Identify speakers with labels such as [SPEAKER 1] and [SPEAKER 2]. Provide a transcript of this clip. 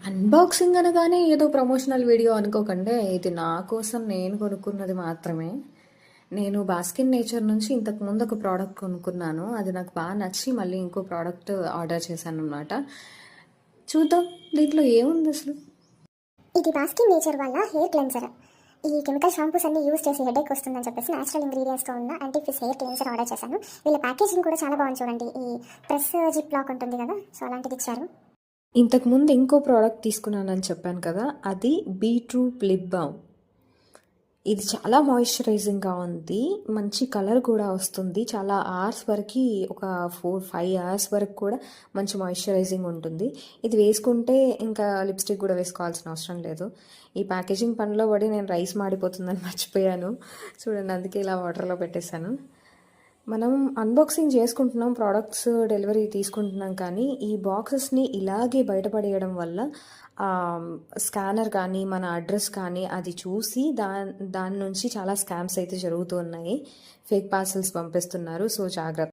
[SPEAKER 1] Unboxing అనగానే ఏదో promotional video అనుకోకండి. ఇది నా కోసం నేను కొనుక్కున్నది మాత్రమే. నేను బాస్కిన్ నేచర్ నుంచి ఇంతకుముందు ఒక ప్రోడక్ట్ కొనుక్కున్నాను. అది నాకు బాగా నచ్చి మళ్ళీ ఇంకో ప్రోడక్ట్ ఆర్డర్ చేశాననమాట. చూద్దాం దీంట్లో ఏముంది అసలు.
[SPEAKER 2] ఇది బాస్కిన్ నేచర్ వల్ల హెయిర్ క్లెన్సర్. ఈ కెమికల్ షాంపూస్ అన్ని యూస్ చేసి హెడేక్ వస్తుందని చెప్పేసి న్యాచురల్ ఇంగ్రీడియంట్స్తో ఉన్న యాంటీఫిస్ హెయిర్ క్లెన్సర్ ఆర్డర్ చేశాను. వీళ్ళ ప్యాకేజింగ్ కూడా చాలా బాగుంది చూడండి. ఈ ప్రెస్ జిప్ లాక్ ఉంటుంది కదా, సో అలాంటిది ఇచ్చారు.
[SPEAKER 1] ఇంతకుముందు ఇంకో ప్రోడక్ట్ తీసుకున్నానని చెప్పాను కదా, అది బీట్రూట్ లిప్ బామ్. ఇది చాలా మాయిశ్చరైజింగ్గా ఉంది, మంచి కలర్ కూడా వస్తుంది. చాలా అవర్స్ వరకు, ఒక 4-5 అవర్స్ వరకు కూడా మంచి మాయిశ్చరైజింగ్ ఉంటుంది. ఇది వేసుకుంటే ఇంకా లిప్స్టిక్ కూడా వేసుకోవాల్సిన అవసరం లేదు. ఈ ప్యాకేజింగ్ పనిలో పడి నేను రైస్ మాడిపోతుందని మర్చిపోయాను చూడండి, అందుకే ఇలా వాటర్లో పెట్టేశాను. మనం అన్బాక్సింగ్ చేసుకుంటున్నాం, ప్రోడక్ట్స్ డెలివరీ తీసుకుంటున్నాం, కానీ ఈ బాక్సెస్ని ఇలాగే బయటపడేయడం వల్ల స్కానర్ కానీ మన అడ్రస్ కానీ అది చూసి దాని నుంచి చాలా స్కామ్స్ అయితే జరుగుతూ ఉన్నాయి. ఫేక్ పార్సల్స్ పంపిస్తున్నారు. సో జాగ్రత్త.